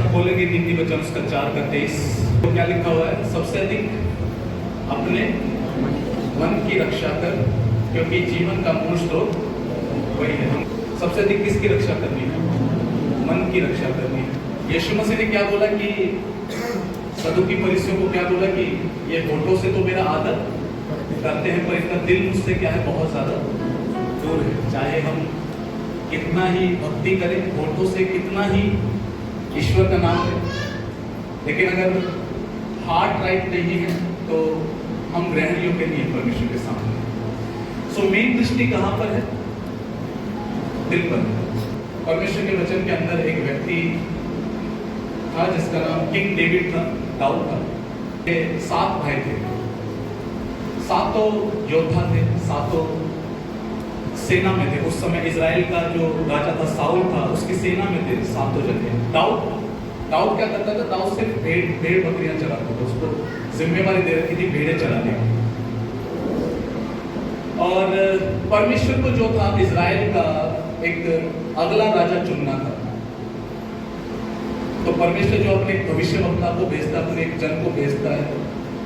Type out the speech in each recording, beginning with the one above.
आप खोलेंगे नीति वचन उसका 4:23 तो क्या लिखा हुआ है? सबसे अधिक अपने मन की रक्षा कर, क्योंकि जीवन का मूल स्रोत वही है। सबसे अधिक किसकी रक्षा करनी है? मन की रक्षा करनी है। यीशु मसीह ने क्या बोला कि सदुकी फरीसियों को क्या बोला कि ये होठों से तो मेरा आदर करते हैं, पर इनका दिल मुझसे क्या है? बहुत ज्यादा दूर है। चाहे हम कितना ही भक्ति करें, होठों से कितना ही ईश्वर का नाम है, लेकिन अगर हार्ट राइट नहीं है तो हम ग्रहण योग्य नहीं है परमेश्वर के सामने। सो मेन दृष्टि कहां पर है? दिल पर है। परमेश्वर के वचन के अंदर एक व्यक्ति था जिसका नाम किंग डेविड था, दाऊद था। ये 7 भाई थे, 7 योद्धा थे, 7 सेना में थे। उस समय इजराइल का जो राजा था साउल था, उसकी सेना में थे 7 जने। दाऊद क्या करता था? दाऊद सिर्फ भेड़ बकरियां चलाता था। उसको जिम्मेवारी दे रखी थी भेड़ें चलाने की। और परमेश्वर को जो था इजराइल का एक अगला राजा चुनना था। तो परमेश्वर जो अपने भविष्यवक्ता को भेजता, अपने एक जन को भेजता है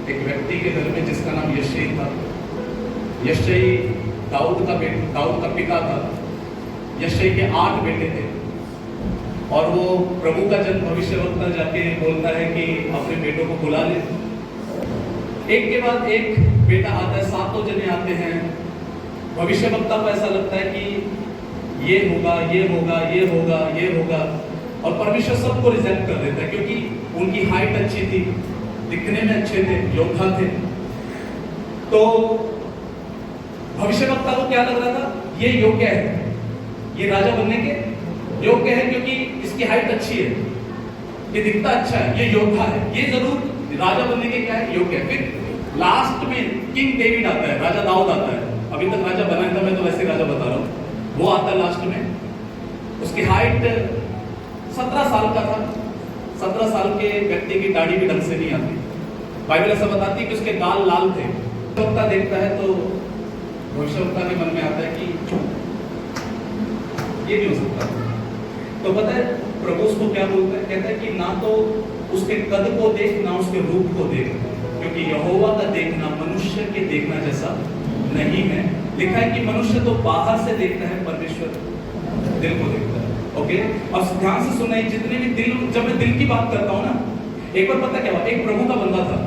एक व्यक्ति के घर में जिसका नाम यशई था। यशई दाऊद का पिता था। यशई के 8 बेटे थे और वो प्रभु का जन भविष्यवक्ता जाके बोलता है कि अपने बेटों को बुला ले। एक के बाद एक बेटा आता है, 7 जने आते हैं। भविष्यवक्ता को ऐसा लगता है कि ये होगा, ये होगा, ये होगा, ये होगा, और परमेश्वर सबको रिजेक्ट कर देता है क्योंकि उनकी हाइट अच्छी थी, दिखने में अच्छे थे, योद्धा थे। तो भविष्यवक्ता को क्या लग रहा था? ये योग्य है, ये राजा बनने के योग्य है क्योंकि इसकी हाइट अच्छी है, ये दिखता अच्छा है, ये योद्धा है, ये जरूर राजा बनने के क्या है? योग्य है। फिर लास्ट में किंग डेविड आता है, राजा दाऊद आता है। अभी तक राजा बना था, मैं तो वैसे राजा बता रहा हूं। वो आता है लास्ट में। उसकी हाइट 17 साल का था। 17 साल के व्यक्ति की दाढ़ी भी ढंग से नहीं आती। बाइबल ऐसा बताती है कि उसके गाल लाल थे। भविष्यवक्ता देखता है तो भविष्यवक्ता के मन में आता है कि ये नहीं हो सकता। तो पता है प्रभु उसको क्या बोलता है? कहता है कि ना तो उसके कद को देख, ना उसके रूप को देख, क्योंकि यहोवा का देखना मनुष्य के देखना जैसा नहीं है। लिखा है कि मनुष्य तो बाहर से देखता है, परमेश्वर दिल को देखता है। ओके, अब ध्यान से सुनाई। जितने भी दिल, जब मैं दिल की बात करता हूं ना, एक बार पता क्या हुआ? एक प्रभु का बंदा था,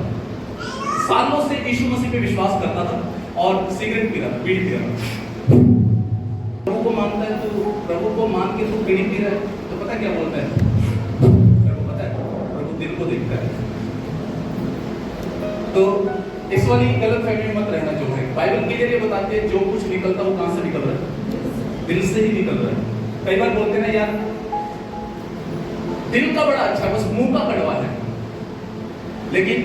सालों से यीशु मसीह पे विश्वास करता था और सिगरेट पी रहा था, बीड़ी पी रहा था। प्रभु को मानता है, तो प्रभु को मान के तू बीड़ी पी रहा है, तो पता क्या बोलता है? प्रभु पता है, प्रभु दिल को देखता है। तो इस वाली गलत फहमी में मत रहना। जो है बाइबल क्लियर ये बताती है, जो कुछ निकलता है वो कहां से निकल रहा है? दिल से ही निकल रहा है। कई बार बोलते हैं ना यार, दिल का बड़ा अच्छा, बस मुंह का कड़वा है। लेकिन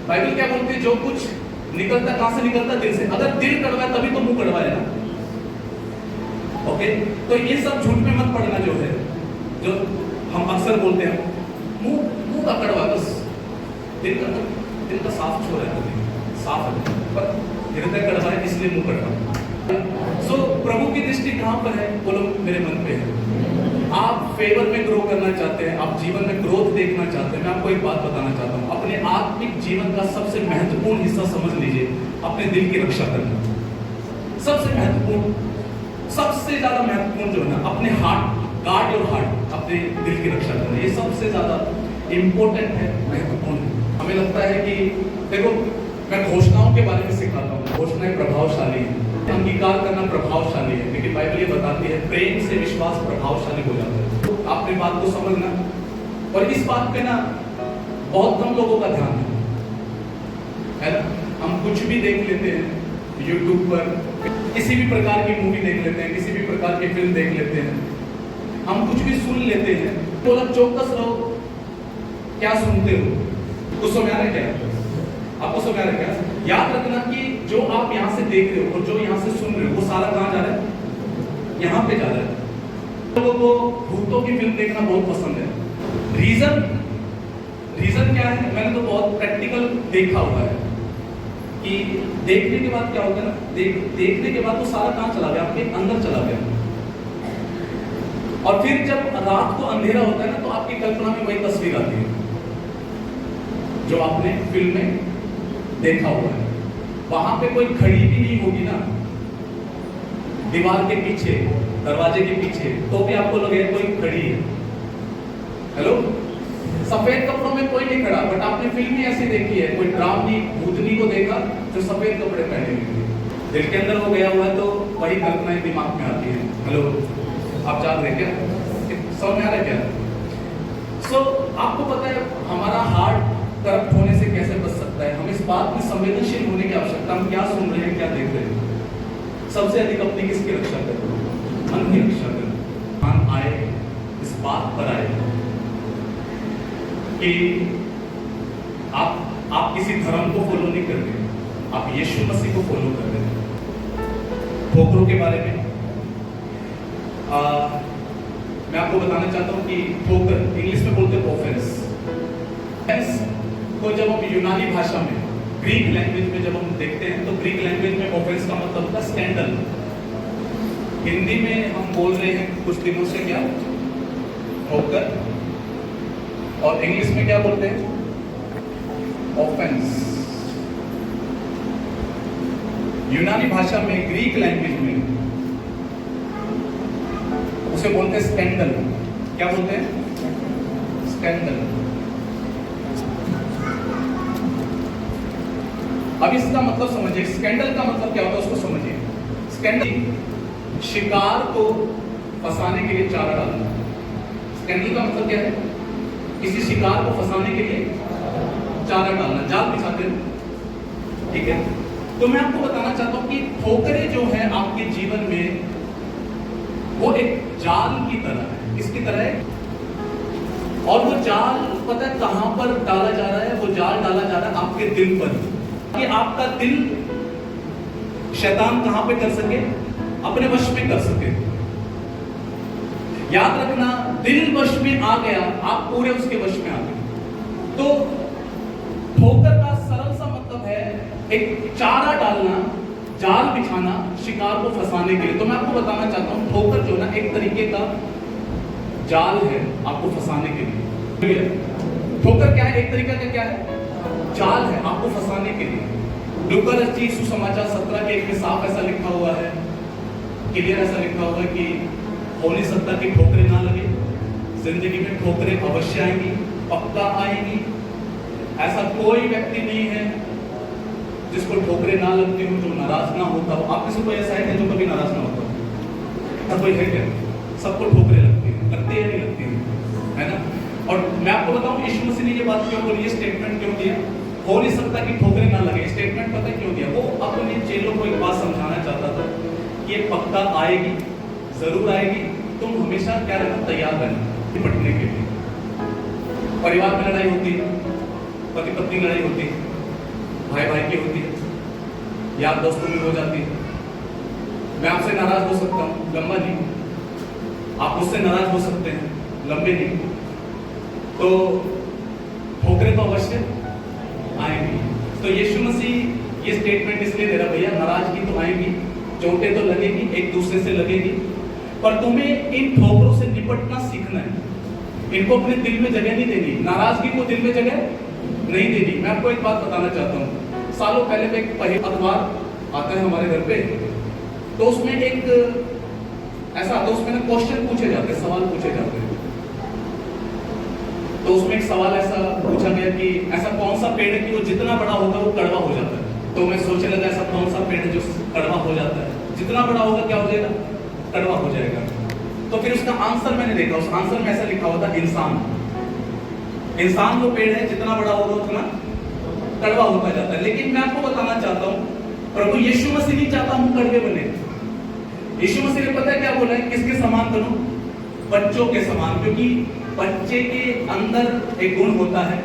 बाइबल क्या बोलती है? जो कुछ निकलता है कहां से निकलता है? दिल से। अगर दिल कड़वा है तभी तो मुंह कड़वा है ना। ओके, तो ये सब झूठ में मत पड़ना। जो है जो हम अक्सर बोलते हैं, मुंह का कड़वा, बस दिल का साफ छोड़ है, साफ है, पर हृदय कड़वा है इसलिए मुंह कड़वा। सो प्रभु की दृष्टि कहां पर है? बोलो मेरे मन पे है। आप फेवर में ग्रो करना चाहते हैं, आप जीवन में ग्रोथ देखना चाहते हैं, मैं आपको एक बात बताना चाहता हूं। अपने आत्मिक जीवन का सबसे महत्वपूर्ण हिस्सा समझ लीजिए, अपने दिल की रक्षा करना। सबसे महत्वपूर्ण, सबसे ज्यादा महत्वपूर्ण जो है ना, अपने हार्ट, गार्ड योर हार्ट, अपने दिल की रक्षा करना, ये सबसे ज्यादा इंपॉर्टेंट है, महत्वपूर्ण है। हमें लगता है कि देखो, मैं घोषणाओं के बारे में सिखाता हूँ। घोषणाएं प्रभावशाली है, अंगीकार करना प्रभावशाली है, लेकिन बाइबल ये बताती है प्रेम से विश्वास प्रभावशाली हो जाता है। तो आपने बात को समझना, और इस बात पे ना बहुत कम लोगों का ध्यान है ना। हम कुछ भी देख लेते हैं यूट्यूब पर, किसी भी प्रकार की मूवी देख लेते हैं, किसी भी प्रकार की फिल्म देख लेते हैं, हम कुछ भी सुन लेते हैं। तो चौकस रहो, क्या सुनते हो? कुछ समझ आ रहा है क्या? आपको समझ आ रहा है क्या? याद रखना कि जो आप यहाँ से देख रहे हो और जो यहाँ से सुन रहे हो, वो सारा कहाँ जा रहा है? यहाँ पे जा रहा है। लोगों को भूतों की फिल्म देखना बहुत पसंद है। रीजन क्या है? मैंने तो बहुत प्रैक्टिकल देखा हुआ है कि देखने के बाद क्या होता है ना, देखने के बाद वो सारा कहाँ चला गया? आपके अंदर चला गया। और फिर जब रात को अंधेरा होता है ना, तो आपकी कल्पना में वही तस्वीर आती है जो आपने फिल्म में देखा हुआ है। वहां पे कोई खड़ी भी नहीं होगी ना दीवार के पीछे, दरवाजे के पीछे, तो भी आपको लगेगा कोई खड़ी है। हेलो, सफेद कपड़ों में कोई नहीं खड़ा, बट आपने फिल्म ही ऐसी देखी है, कोई डरावनी भूतनी को देखा जो सफेद कपड़े पहने हुए थे। दिल के अंदर वो गया हुआ है, तो वही कल्पनाएं दिमाग में आती है। हेलो, आप जान रहे क्या? समझ में आ रहा है क्या? सो आपको पता है हमारा हार्ट करप्ट होने से कैसे बच सकता है? हम इस बात में संवेदनशील होने की आवश्यकता, हम क्या सुन रहे हैं, क्या देख रहे हैं। सबसे अधिक अपनी किसकी रक्षा करें? मन की रक्षा करें। मन आए इस बात पर आए कि आप किसी धर्म को फॉलो नहीं कर रहे, आप यीशु मसीह को फॉलो कर रहे हैं। ठोकरों के बारे में मैं आपको बताना चाहता हूं कि ठोकर इंग्लिश में बोलते हैं ऑफेंस को जब हम यूनानी भाषा में, ग्रीक लैंग्वेज में जब हम देखते हैं, तो ग्रीक लैंग्वेज में ऑफेंस का मतलब होता है स्कैंडल। हिंदी में हम बोल रहे हैं कुछ दिनों से क्या? ठोकर। और इंग्लिश में क्या बोलते हैं? ऑफेंस। यूनानी भाषा में, ग्रीक लैंग्वेज में उसे बोलते हैं स्कैंडल। क्या बोलते हैं? स्कैंडल। अब इसका मतलब समझिए, स्कैंडल का मतलब क्या होता है उसको समझिए। स्कैंडल शिकार को फंसाने के लिए चारा डालना। स्कैंडल का मतलब क्या है? किसी शिकार को फंसाने के लिए चारा डालना, जाल बिछाते हैं। ठीक है, तो मैं आपको बताना चाहता हूं कि ठोकरें जो है आपके जीवन में, वो एक जाल की तरह है। किसकी तरह है? और वो जाल पता है कहां पर डाला जा रहा है? वो जाल डाला जा रहा है आपके दिल पर, कि आपका दिल शैतान कहां पे कर सके? अपने वश में कर सके। याद रखना, दिल वश में आ गया, आप पूरे उसके वश में आ गए। तो ठोकर का सरल सा मतलब है एक चारा डालना, जाल बिछाना शिकार को फंसाने के लिए। तो मैं आपको बताना चाहता हूं, ठोकर जो ना एक तरीके का जाल है आपको फंसाने के लिए। ठोकर क्या है? एक तरीका का क्या है? जाल है आपको फंसाने के लिए। लूका रचित सुसमाचार 17 के 1 में साफ ऐसा लिखा हुआ है, क्लियर ऐसा लिखा हुआ है कि हो नहीं सकता कि ठोकरें ना लगे। जिंदगी में ठोकरें अवश्य आएंगी, पक्का आएंगी। ऐसा कोई व्यक्ति नहीं है जिसको ठोकरें ना लगती हो, जो नाराज ना होता हो। आप में से कोई ऐसा है जो कभी नाराज ना होता हो? ऐसा कोई है क्या? सबको ठोकरें लगती है, लगती है नहीं लगती है ना? और मैं आपको बताऊं, यीशु मसीह ने ये बात क्यों बोली, ये स्टेटमेंट क्यों दिया? हो नहीं सकता कि ठोकरें ना लगे, स्टेटमेंट पता है क्यों दिया? वो अपने चेलों को एक बात समझाना चाहता था कि ये पक्का आएगी, जरूर आएगी। तुम हमेशा क्या रहना? तैयार रहना निपटने के लिए। परिवार में लड़ाई होती है, पति पत्नी लड़ाई होती है, भाई भाई की होती है, यार दोस्तों में हो जाती है। मैं आपसे नाराज हो सकता हूँ, लंबा नहीं। आप मुझसे नाराज हो सकते हैं, लंबे नहीं। तो ठोकरें तो अवश्य आएंगी। तो यीशु मसीह ये स्टेटमेंट इसलिए दे रहा, भैया नाराजगी तो आएगी, चोटें तो लगेगी, एक दूसरे से लगेगी, पर तुम्हें इन ठोकरों से निपटना सीखना है। इनको अपने दिल में जगह नहीं देनी, नाराजगी को दिल में जगह नहीं देनी। मैं आपको एक बात बताना चाहता हूँ, सालों पहले एक अखबार आता है हमारे घर पे, तो उसमें एक ऐसा आता है, उसमें क्वेश्चन पूछे जाते हैं, सवाल पूछे जाते हैं। तो उसमें एक सवाल ऐसा पूछा गया कि ऐसा कौन सा पेड़ है कि वो जितना बड़ा होगा वो कड़वा हो जाता है। तो मैं सोचने लगा, ऐसा कौन सा पेड़ है जो कड़वा हो जाता है? जितना बड़ा होगा क्या हो जाएगा? कड़वा हो जाएगा। तो फिर उसका आंसर मैंने देखा, उस आंसर में ऐसा लिखा हुआ था, इंसान। इंसान वो पेड़ है, जितना बड़ा होगा उतना कड़वा होता जाता है। लेकिन मैं आपको बताना चाहता हूँ, प्रभु यीशु मसीह नहीं चाहता हम कड़वे बने। यीशु मसीह ने पता है क्या बोला है? किसके समान करो? बच्चों के समान। क्योंकि बच्चे के अंदर एक गुण होता है,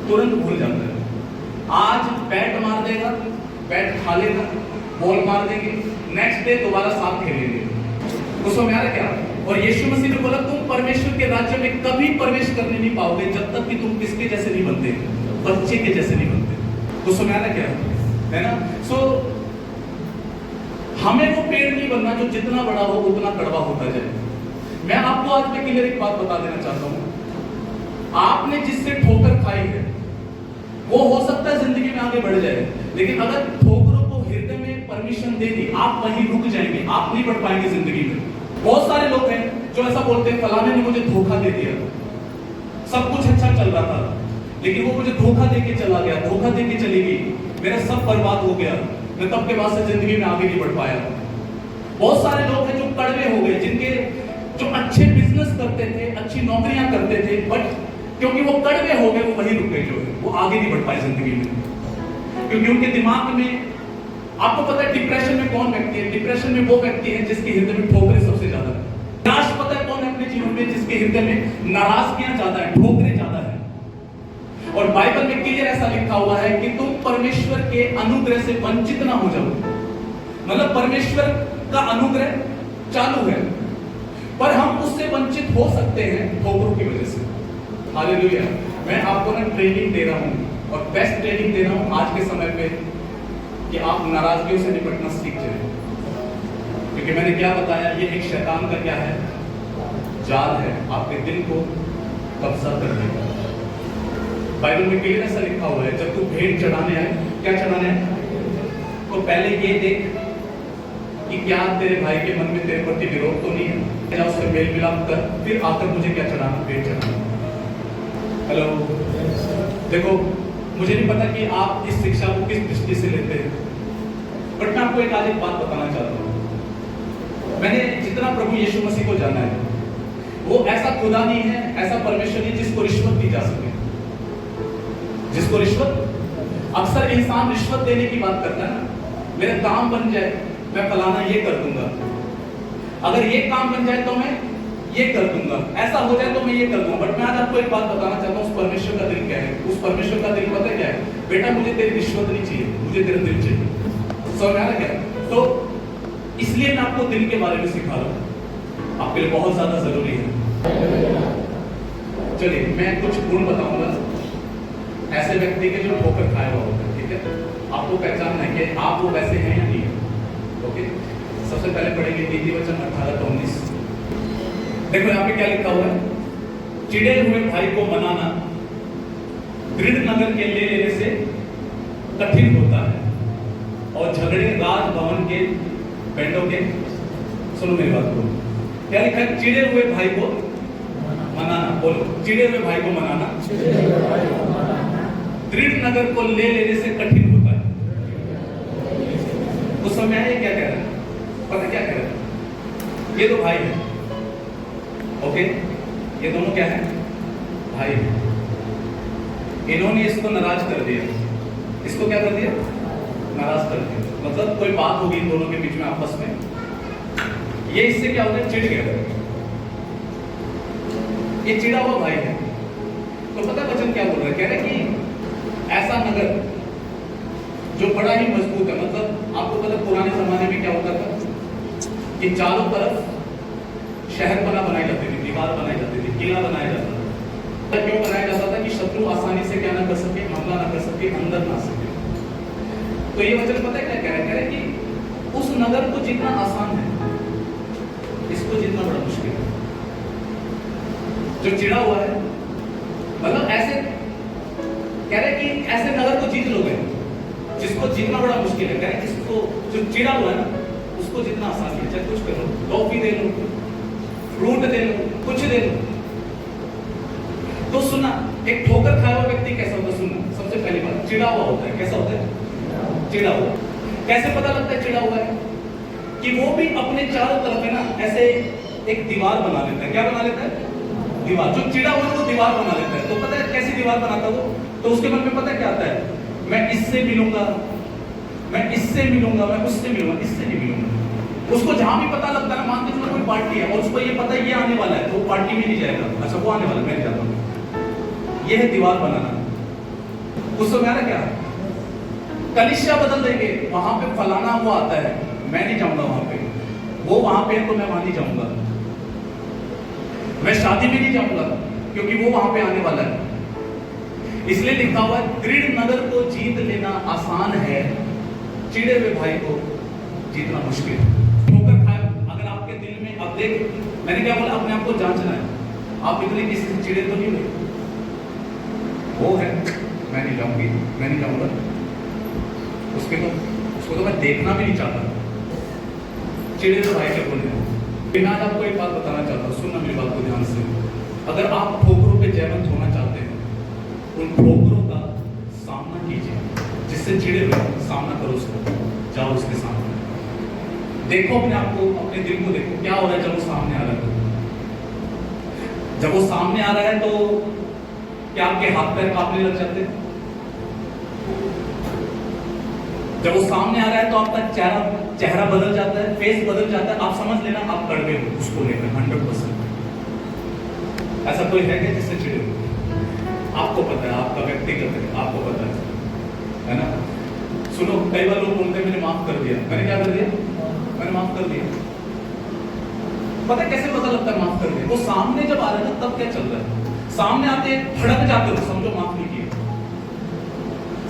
तुरंत भूल जाता है। आज बैट मार देगा, बैट खा लेगा, बॉल मार देंगे, नेक्स्ट डे दोबारा साथ खेलेंगे। उसको में आ रहा क्या? और यीशु मसीह ने बोला, तुम परमेश्वर के राज्य में कभी प्रवेश करने नहीं पाओगे जब तक कि तुम किसके जैसे नहीं बनते? बच्चे के जैसे नहीं बनते। उसको में आ रहा क्या है ना? सो हमें वो पेड़ नहीं बनना जो जितना बड़ा हो उतना कड़वा होता जाए। मैं आपको आज में क्लियर एक बात बता देना चाहता हूं, आपने जिससे ठोकर खाई है वो हो सकता है जिंदगी में आगे बढ़ जाए, लेकिन अगर ठोकरों को हृदय में परमिशन दे दी, आप वहीं रुक जाएंगे, आप नहीं बढ़ पाएंगे जिंदगी में। बहुत सारे लोग हैं जो ऐसा बोलते हैं, फलाने ने मुझे धोखा दे दिया, सब कुछ अच्छा चल रहा था लेकिन वो मुझे धोखा दे के चला गया, धोखा दे के चली गई, मेरा सब बर्बाद हो गया, मैं तब के बाद से जिंदगी में आगे नहीं बढ़ पाया। बहुत सारे लोग हैं जो कड़वे हो गए, जिनके जो अच्छे बिजनेस करते थे, अच्छी नौकरियां करते थे, बट क्योंकि वो कड़वे हो गए वो वहीं रुक गए, जो है वो आगे नहीं बढ़ पाए जिंदगी में। क्योंकि उनके दिमाग में, आपको पता है डिप्रेशन में कौन व्यक्ति है? डिप्रेशन में वो व्यक्ति है जिसके हृदय में ठोकरें सबसे ज्यादा है। निराश पता है कौन है अपने जीवन में? जिसके हृदय में नाराजगियां ज्यादा है, ठोकरें ज्यादा है। और बाइबल में क्लियर ऐसा लिखा हुआ है कि तुम परमेश्वर के अनुग्रह से वंचित ना हो जाओ। मतलब परमेश्वर का अनुग्रह चालू है पर हम उससे वंचित हो सकते हैं ठोकरों की वजह से। हालेलुया। मैं आपको ना ट्रेनिंग दे रहा हूं और बेस्ट ट्रेनिंग दे रहा हूं आज के समय पे कि आप नाराजगियों से निपटना सीख जाएं। क्योंकि मैंने क्या बताया, ये एक शैतान का क्या है? जाल है, आपके दिल को कब्जा कर देगा। बाइबल में क्लियर ऐसा लिखा हुआ है, जब तू भेंट चढ़ाने आए, क्या चढ़ाने आए, तो पहले ये देख कि क्या तेरे भाई के मन में तेरे प्रति विरोध तो नहीं है, या उससे मेल मिलाप कर, फिर आकर मुझे क्या चढ़ाना, भेंट चढ़ाना। हेलो, देखो मुझे नहीं पता कि आप इस शिक्षा को किस दृष्टि से लेते हैं, बट मैं आपको एक आज एक बात बताना चाहता हूं। मैंने जितना प्रभु यीशु मसीह को जाना है, वो ऐसा खुदा नहीं है, ऐसा परमेश्वर नहीं जिसको रिश्वत दी जा सके। जिसको रिश्वत, अक्सर इंसान रिश्वत देने की बात करता है ना, मेरा काम बन जाए मैं फलाना ये कर दूंगा, अगर ये काम बन जाए तो मैं ये कर दूंगा, ऐसा हो जाए तो मैं ये कर दूंगा। बट मैं आज आपको एक बात बताना चाहता हूं, उस परमेश्वर का दिल क्या है? उस परमेश्वर का दिल पता क्या है? बेटा मुझे तेरी रिश्वत नहीं चाहिए, मुझे तेरा दिल चाहिए। समझ में आ रहा क्या? तो इसलिए मैं आपको दिल के बारे में सिखा रहा हूं, आपके लिए बहुत ज्यादा जरूरी है। चलिए मैं कुछ गुण बताऊंगा ऐसे व्यक्ति के जो ठोकर खाया हुआ होता है, ठीक है? आपको पहचानना है कि आप वो वैसे हैं या नहीं है। ओके, सबसे पहले पढ़ेंगे नीति वचन 18-19। देखो यहाँ पे क्या लिखा हुआ है, चिड़े हुए भाई को मनाना दृढ़ नगर के ले लेने से कठिन होता है, और झगड़े राजभवन के बैंडों के, सुनो मेरी बात को, क्या लिखा है? चिड़े हुए भाई को मनाना, बोलो, चिड़े हुए भाई को मनाना दृढ़ नगर को ले लेने से कठिन होता है। उस समय ये क्या कह रहा है? पता क्या कह रहा है? ये तो भाई है, ओके, ये दोनों क्या है? भाई है। इन्होंने इसको नाराज कर दिया, इसको क्या कर दिया? नाराज कर दिया। मतलब कोई बात होगी इन दोनों के बीच में आपस में, ये इससे क्या होता है? चिढ़ गया, ये चिड़ा हुआ भाई है। तो पता वचन क्या बोल रहा है? कह रहा है कि ऐसा नगर जो बड़ा ही मजबूत है, मतलब आपको पता पुराने जमाने में क्या होता था कि चारों तरफ शहर बनाई जाती थी, दीवार बनाई जाती थी, किला बनाया जाता था। क्यों बनाया जाता था? कि शत्रु आसानी से क्या ना कर सके, हमला ना कर सके, अंदर ना सके। तो ये वचन पता है क्या कह रहा है? कह रहा है कि उस नगर को जीतना आसान है, इसको जीतना बड़ा मुश्किल है। जो चिड़ा हुआ है, मतलब ऐसे कह रहे कि ऐसे नगर को जीत लोगे जिसको जीतना बड़ा मुश्किल है। कह रहे जिसको, जो चिड़ा हुआ है ना, उसको जीतना आसान है। चाहे कुछ करो, टॉफी दे लो, फ्रूट दे लो, कुछ दे लो। तो सुना, एक ठोकर खाया हुआ व्यक्ति कैसा होता है? सुनना, सबसे पहली बात, चिड़ा हुआ होता है। कैसा होता है? चिड़ा हुआ। कैसे पता लगता है चिड़ा हुआ है? कि वो भी अपने चारों तरफ है ना ऐसे एक दीवार बना लेता है। क्या बना लेता है? दीवार। जो चिड़ा हुआ है वो दीवार बना लेता है। तो पता है कैसी दीवार बनाता है वो? तो उसके मन में पता है क्या आता है? मैं इससे मिलूंगा, मैं इससे मिलूंगा, मैं उससे मिलूंगा, इससे नहीं मिलूंगा। उसको जहां भी पता लगता है, मान के चलो कोई पार्टी है और उसको ये पता है ये आने वाला है, तो वो पार्टी में नहीं जाएगा। अच्छा वो आने वाला, मैं नहीं जाता हूं। ये है दीवार बनाना। उसको क्या क्या कलिसिया बदल देंगे, वहां पे फलाना वो आता है, मैं नहीं जाऊंगा वहां पे, वो वहां पे है तो मैं वहां नहीं जाऊंगा। मैं शादी में नहीं जाऊंगा क्योंकि वो वहां पे आने वाला है। इसलिए लिखा हुआ है दृढ़ नगर को जीत लेना आसान है, चिड़े हुए भाई को जीतना मुश्किल है। ठोकर खाए अगर आपके दिल में अब देख, मैंने क्या बोला, अपने आप को जांचना है। आप इतने किसी से चिड़े तो नहीं हुए? वो है, मैं नहीं जाऊंगी, मैं नहीं जाऊंगा, उसको तो मैं देखना भी नहीं चाहता। चिड़े तो भाई के बोले। बिना आपको एक बात बताना चाहता हूँ, सुनना मेरी बात को ध्यान से। अगर आप ठोकरों पे जयवंत होना चाहते हैं, उन ठोकरों का सामना कीजिए। जिससे चिड़े हुए सामना करो उसको, जाओ उसके सामने, देखो अपने आप को, अपने दिल को देखो क्या हो रहा है जब वो सामने आ रहा है। जब वो सामने आ रहा है तो क्या आपके हाथ पैर कांपने लग जाते हैं? जब वो सामने आ रहा है तो आपका चेहरा बदल जाता है, फेस बदल जाता है। आप समझ लेना आप कड़वे हो उसको लेकर 100%। ऐसा कोई है क्या जिससे चिड़े हो? आपको पता है, आपका व्यक्तिगत है, आपको पता है ना? सुनो, कई बार लोग बोलते हैं मैंने माफ कर दिया। मैंने क्या कर दिया? मैंने माफ कर दिया। पता है कैसे पता लगता है माफ कर दिया? वो सामने जब आ रहा है तब क्या चल रहा है? सामने आते भड़क जाते हो, समझो माफ नहीं किया।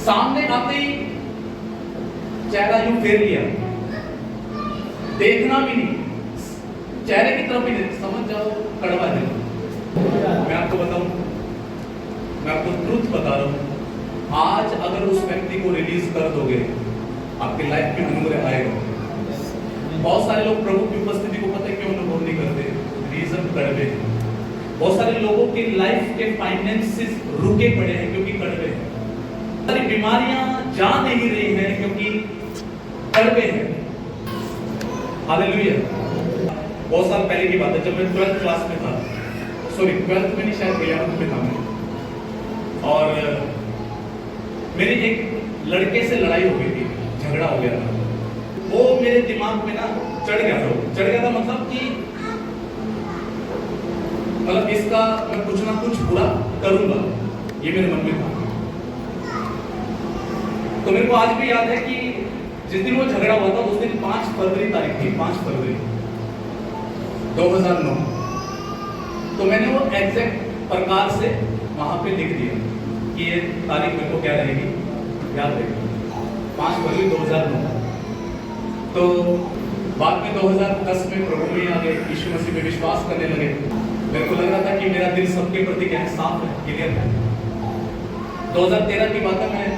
सामने आते ही चेहरा यूं फेर लिया, देखना भी नहीं, चेहरे की तरफ भी नहीं, समझ जाओ कड़वा है। मैं आपको बताऊं, मैं आपको ट्रुथ बता रहा हूं, आज अगर उस व्यक्ति को रिलीज कर दोगे, आपके लाइफ में अनुभव आएगा। बहुत सारे लोग प्रभु की उपस्थिति को पता है क्यों अनुभव नहीं करते? रीजन कड़वे हैं। बहुत सारे लोगों की लाइफ के फाइनेंसेस रुके पड़े हैं क्योंकि कड़वे हैं। सारी बीमारियां जा नहीं रही हैं क्योंकि कड़वे हैं। हालेलुया। बहुत साल पहले की बात है, जब मैं 12th क्लास में था, सॉरी 12th में नहीं, शायद 11th में था मैं, और मेरी एक लड़के से लड़ाई हो गई थी, झगड़ा हो गया था। वो मेरे दिमाग में ना चढ़ गया था, मतलब कि इसका मैं कुछ ना कुछ बुरा करूंगा, ये मेरे मन में था। तो मेरे को आज भी याद है कि जिस दिन वो झगड़ा हुआ था उस दिन 5 फरवरी तारीख थी, 5 फरवरी 2009। तो मैंने वो एग्जैक्ट प्रकार से वहां पे लिख दिया कि ये तारीख मेरे को क्या रहेगी, याद रहेगी, 5 फरवरी 2009। तो बाद में 2010 में प्रभु में आ गए, यीशु मसीह में विश्वास करने लगे। मेरे को लग रहा था कि मेरा दिल सबके प्रति क्या है, साफ है, क्लियर है। 2013 की बात है, मैं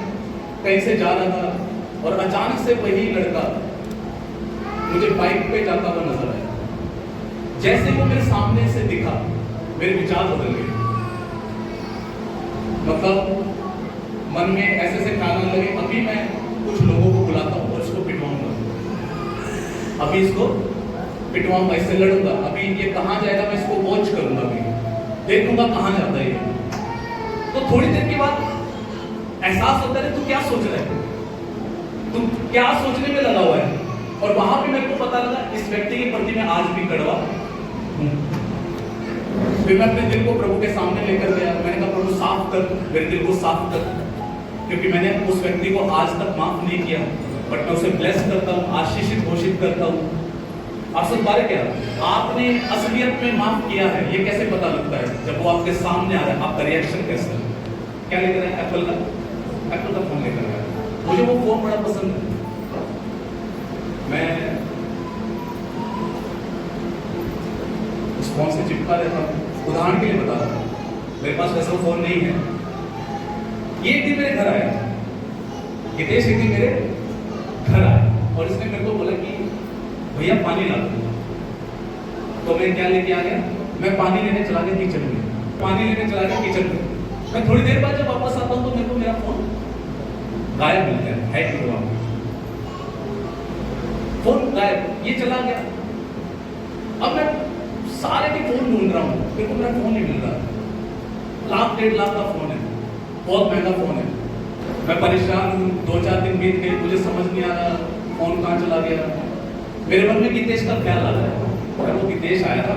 कहीं से जा रहा था और अचानक से वही लड़का मुझे बाइक पे जाता हुआ नजर आया। जैसे वो मेरे सामने से दिखा, मेरे विचार बदल गए। मतलब मन में ऐसे ऐसे ख्याल आने लगे, अभी मैं कुछ लोगों को बुलाता हूँ और इसको पिटवाऊंगा, अभी इसको पिटवाऊंगा, इससे लड़ूंगा, अभी ये कहाँ जाएगा मैं इसको वॉच करूंगा, अभी देखूंगा कहाँ जाता है ये। तो थोड़ी देर के बाद एहसास होता है तू क्या सोच रहा है, तू क्या सोचने में लगा हुआ है। और वहां पे मेरे को पता लगा इस व्यक्ति के प्रति मैं आज भी कड़वा हूं। फिर मैं अपने दिल को प्रभु के सामने लेकर गया। मैंने कहा प्रभु साफ कर, मेरे दिल को साफ कर, क्योंकि मैंने उस व्यक्ति को आज तक माफ नहीं किया, बट मैं उसे ब्लेस करता हूँ, आशीषित घोषित करता हूँ। आप सब बारे क्या आपने असलियत में माफ किया है, ये कैसे पता लगता है? जब वो आपके सामने आ रहा है, आपका रिएक्शन कैसा है? क्या लेकर आए? एप्पल का फोन लेकर आया। मुझे वो फोन बड़ा पसंद है। मैं उस फोन से चिपका रहता हूँ। उदाहरण के लिए बता रहा हूँ, मेरे पास वैसा फोन नहीं है। ये एक दिन मेरे घर आया, हितेश एक दिन मेरे घर आया और इसने मेरे को बोला कि भैया पानी ला दो। तो मैं क्या लेके आ गया? मैं पानी लेने चला गया किचन में। पानी लेने चला गया किचन में। मैं थोड़ी देर बाद जब वापस आता हूँ तो मेरे को मेरा फोन गायब मिल गया है कि वहां फोन गायब, ये चला गया। अब मैं सारे के फोन ढूंढ रहा हूँ, मेरे को मेरा फोन नहीं मिल रहा। 1 लाख 1.5 लाख का फोन है, बहुत महंगा फोन है। मैं परेशान हूँ, 2-4 दिन बीत गए, मुझे समझ नहीं आ रहा फोन कहाँ चला गया। मेरे मन में गीतेश का ख्याल आ रहा है, अगर वो गीतेश आया था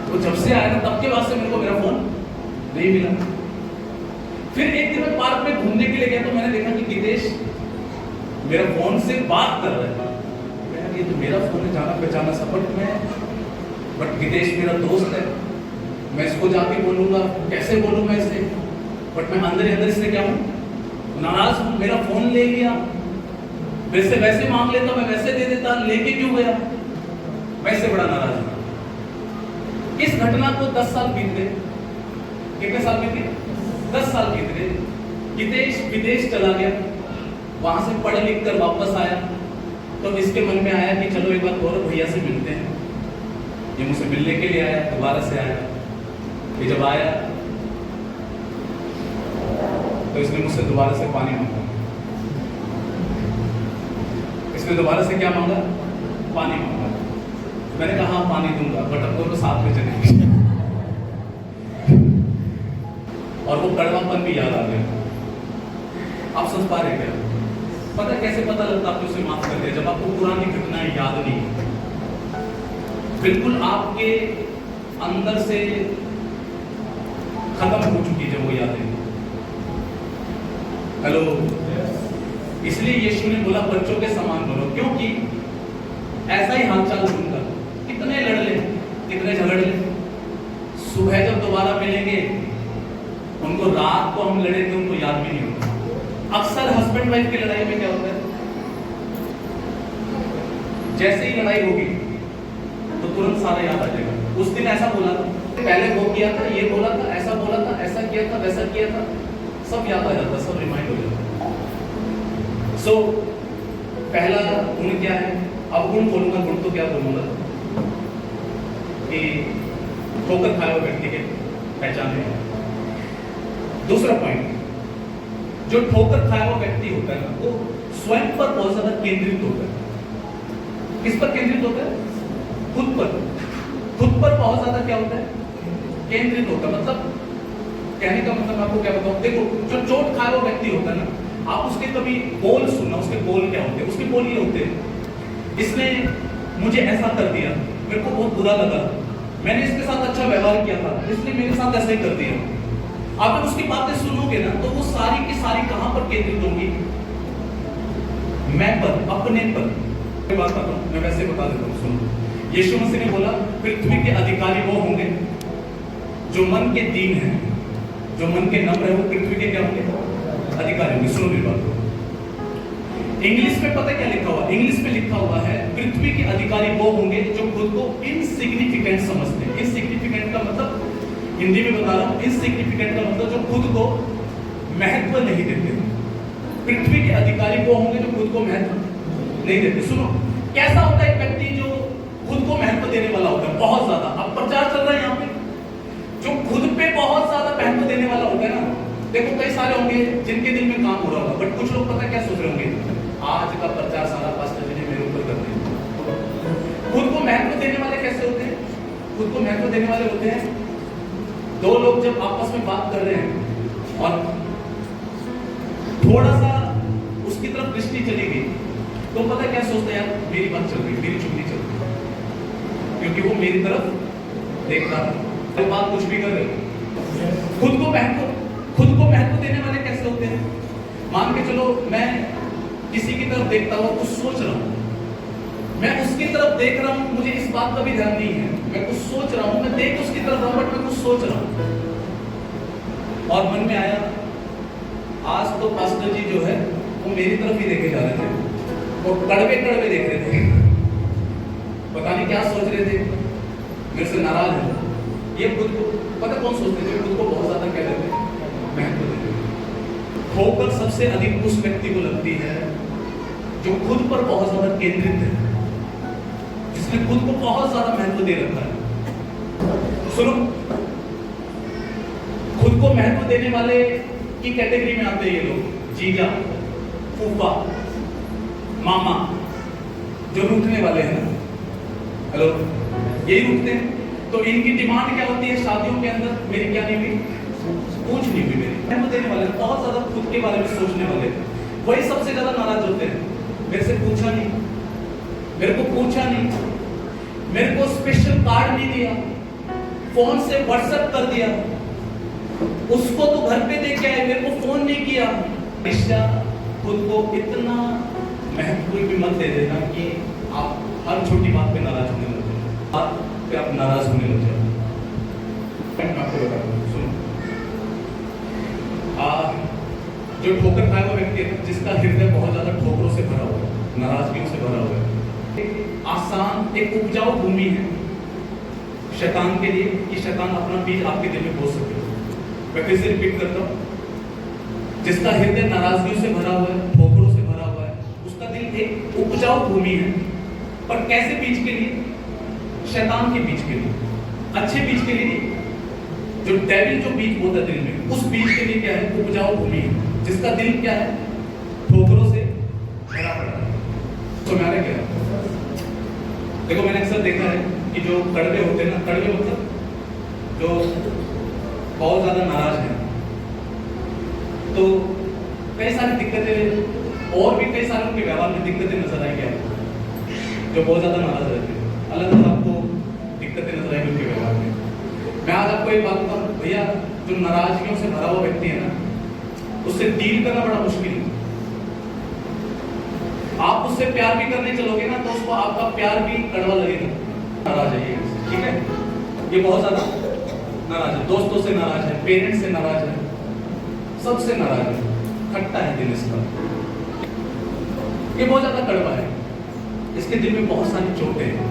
तो जब से आया था तब के बाद से मेरे को मेरा फोन नहीं मिला। फिर एक दिन मैं पार्क में घूमने के लिए गया तो मैंने देखा कि गीतेश मेरा फोन से बात कर रहा है। मैं ये तो मेरा फोन है, जाना पहचाना सा, बट गीतेश मेरा दोस्त है, मैं इसको जाके बोलूंगा, कैसे बोलूं मैं इसे? बट मैं अंदर ही अंदर इससे क्या हूं, नाराज हूं। मेरा फोन ले लिया, वैसे मांग लेता, मैं वैसे दे देता, लेके क्यों गया? वैसे बड़ा नाराज था। इस घटना को 10 साल बीत गए। कितने साल बीत गए? 10 साल बीत गए। हितेश विदेश चला गया, वहां से पढ़ लिख कर वापस आया तो इसके मन में आया कि चलो एक बार गौरव भैया से मिलते हैं। ये मुझसे मिलने के लिए आया, दोबारा से आया। ये जब आया तो इसने मुझसे दोबारा से पानी मांगा। इसने दोबारा से क्या मांगा? पानी मांगा। मैंने कहा हाँ पानी दूंगा, बट अब दोनों साथ में चलेंगे। और वो कड़वापन भी याद आ गया। आप समझ पा रहे क्या? पता कैसे पता लगता आपने उसे माफ कर दिया? जब आपको पुरानी घटनाएं याद नहीं, बिल्कुल आपके अंदर से खत्म हो चुकी है जब वो यादें। हेलो, इसलिए यीशु ने बोला बच्चों के समान बनो, क्योंकि ऐसा ही हालचाल उनका। कितने लड़ ले, कितने झगड़ ले, सुबह जब दोबारा मिलेंगे उनको रात को हम लड़े थे उनको याद भी नहीं होता। अक्सर हस्बैंड वाइफ की लड़ाई में क्या होता है, जैसे ही लड़ाई होगी तो तुरंत सारा याद आ जाएगा। उस दिन ऐसा बोला था, पहले वो किया था, ये बोला था, ऐसा बोला था, ऐसा किया था, वैसा किया था, सब याद आ जाता, सब रिमाइंड हो जाता। सो पहला गुण क्या है? अब गुण बोलूंगा, गुण तो क्या बोलूंगा कि ठोकर खाए हुए व्यक्ति के पहचान है। दूसरा पॉइंट, जो ठोकर खाया हुआ व्यक्ति होता है ना, वो स्वयं पर बहुत ज्यादा केंद्रित होता है। किस पर केंद्रित होता है? खुद पर। खुद पर बहुत ज्यादा क्या होता है? केंद्रित होता है। मतलब कहने का मतलब आपको क्या बताऊं, देखो जो चोट खाया हुआ व्यक्ति होता है ना, आप उसके कभी बोल सुनना, उसके बोल क्या होते हैं? उसके बोल ये होते हैं, इसने मुझे ऐसा कर दिया, मेरे को बहुत बुरा लगा, मैंने इसके साथ अच्छा व्यवहार किया था, इसने मेरे साथ ऐसा ही कर दिया। आप जब उसकी बातें सुनोगे ना तो वो सारी की सारी कहां पर केंद्रित होंगी? मैं पर, अपने पर। मैं बात करता हूं, मैं वैसे बता देता हूं, सुनो। यीशु मसीह ने बोला पृथ्वी के अधिकारी वो होंगे जो मन के दीन हैं, जो मन के नम्र है, वो पृथ्वी के क्या होंगे? अधिकारी होंगे। सुनो मेरी बात। इंग्लिश में पता क्या लिखा हुआ? इंग्लिश में लिखा हुआ है पृथ्वी के अधिकारी वो होंगे जो खुद को इनसिग्निफिकेंट समझते हैं। इनसिग्निफिकेंट का मतलब, हिंदी में बता रहा हूं, इनसिग्निफिकेंट का मतलब जो खुद को महत्व नहीं देते। पृथ्वी के अधिकारी वो होंगे जो खुद को महत्व नहीं देते। सुनो, कैसा होता है एक व्यक्ति जो खुद को महत्व देने वाला होता है? बहुत ज्यादा। अब प्रचार चल रहा है यहाँ पे, जो खुद पे बहुत ज्यादा महत्व देने वाला होता है ना, देखो कई सारे होंगे जिनके दिल में काम हो रहा होगा, बट कुछ लोग पता क्या सोच रहे होंगे, आज का प्रचार सारा पास्टर जी ने मेरे ऊपर कर दिया। खुद को महत्व देने वाले कैसे होते हैं? खुद को महत्व देने वाले होते हैं दो लोग जब आपस में बात कर रहे हैं और थोड़ा सा उसकी तरफ दृष्टि चली गई तो पता क्या सोचते हैं, यार मेरी बात चल रही, मेरी चुगली चल रही, क्योंकि वो मेरी तरफ देख रहा है, तो बात कुछ भी कर रहे हो। खुद को महत्व देने वाले कैसे होते हैं? मान के चलो मैं किसी की तरफ देखता हूं, कुछ सोच रहा हूं, मैं उसकी तरफ देख रहा हूं, मुझे इस बात का भी ध्यान नहीं है, मैं कुछ सोच रहा हूं, मैं देख उसकी तरफ रहा हूं, बट मैं कुछ सोच रहा हूं और मन में आया आज तो पास्टर जी जो है वो मेरी तरफ ही देखे जा रहे थे, वो कड़वे कड़वे देख रहे थे, पता नहीं क्या सोच रहे थे, मेरे से नाराज है। ये खुद को पता कौन सोचते थे? खुद को बहुत ज्यादा कह देते महत्व देते। ठोकर सबसे अधिक उस व्यक्ति को लगती है जो खुद पर बहुत ज्यादा केंद्रित है, जिसने खुद को बहुत ज्यादा महत्व दे रखा है। सुनो, खुद को महत्व देने वाले की कैटेगरी में आते हैं ये लोग, जीजा, फूफा, मामा, जो रूठने वाले हैं ना। हेलो, यही रूठते हैं। तो इनकी डिमांड क्या होती है शादियों के अंदर? मेरी क्या नहीं हुई, पूछ नहीं हुई मेरी। महत्व देने वाले, बहुत ज्यादा खुद के बारे में सोचने वाले, वही सबसे ज्यादा नाराज होते हैं। मेरे से पूछा नहीं, मेरे को पूछा नहीं, मेरे को स्पेशल कार्ड नहीं दिया, फोन से व्हाट्सएप कर दिया, उसको तो घर पे देख के आए, मेरे को फोन नहीं किया। हमेशा खुद को इतना महत्व भी मत दे देना कि आप हर छोटी बात पे नाराज होने लग जाए, बात पे आप नाराज होने लग जाए। मैं आपको बताता हूं, सुनो। जो ठोकर खाया हुआ व्यक्ति है, जिसका हृदय बहुत ज्यादा ठोकरों से भरा हुआ है, नाराजगियों से भरा हुआ है, आसान एक उपजाऊ भूमि है शैतान के लिए कि शैतान अपना बीज आपके दिल में बो सके। मैं फिर से रिपीट करता हूं, जिसका हृदय नाराजगियों से भरा हुआ है, ठोकरों से भरा हुआ है, उसका दिल एक उपजाऊ भूमि है। पर कैसे बीज के लिए? शैतान के बीज के लिए, अच्छे बीज के लिए नहीं। जो डेविल जो बीज बोता है दिल में, उस बीज के लिए क्या है? उपजाऊ भूमि है, जिसका दिल क्या है? ठोकरों से भरा पड़ा है। तो मैंने क्या, देखो मैंने अक्सर देखा है कि जो कड़वे होते हैं ना, कड़वे मतलब जो बहुत ज्यादा नाराज है, तो कई सारी दिक्कतें और भी कई सारे उनके व्यवहार में दिक्कतें नजर आई क्या, जो बहुत ज्यादा नाराज रहते हैं, अलग अलग आपको दिक्कतें नजर आएंगी उनके व्यवहार में। मैं आज आपको एक बात बताऊं भैया, जो नाराजगियों से भरा हुआ व्यक्ति है ना, उससे डील करना बड़ा मुश्किल है। आप उससे प्यार भी करने चलोगे ना, तो उसको आपका प्यार भी कड़वा लगेगा। नाराज है ये, ठीक है, ये बहुत ज्यादा नाराज है, दोस्तों से नाराज है, पेरेंट्स से नाराज है, सबसे नाराज है, खट्टा है दिल इसका, ये बहुत ज्यादा कड़वा है, इसके दिल में बहुत सारी चोटें हैं।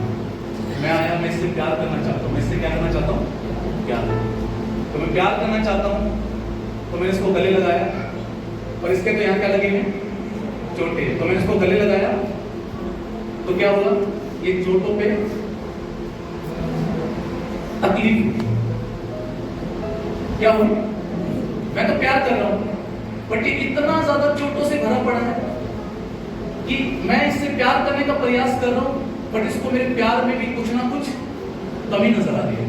मैं आया, मैं इससे प्यार करना चाहता हूँ, मैं इससे क्या करना चाहता हूँ? प्यार। तो मैं प्यार करना चाहता हूँ, तो मैंने इसको गले लगाया, और इसके तो यहाँ क्या लगे हैं? चोटें। तो मैंने इसको गले लगाया, तो क्या हुआ? ये चोटों पे तकलीफ क्या हुई? मैं तो प्यार कर रहा हूं, बट ये इतना ज्यादा चोटों से भरा पड़ा है कि मैं इससे प्यार करने का प्रयास कर रहा हूं, बट इसको मेरे प्यार में भी कुछ ना कुछ कमी नजर आ रही है।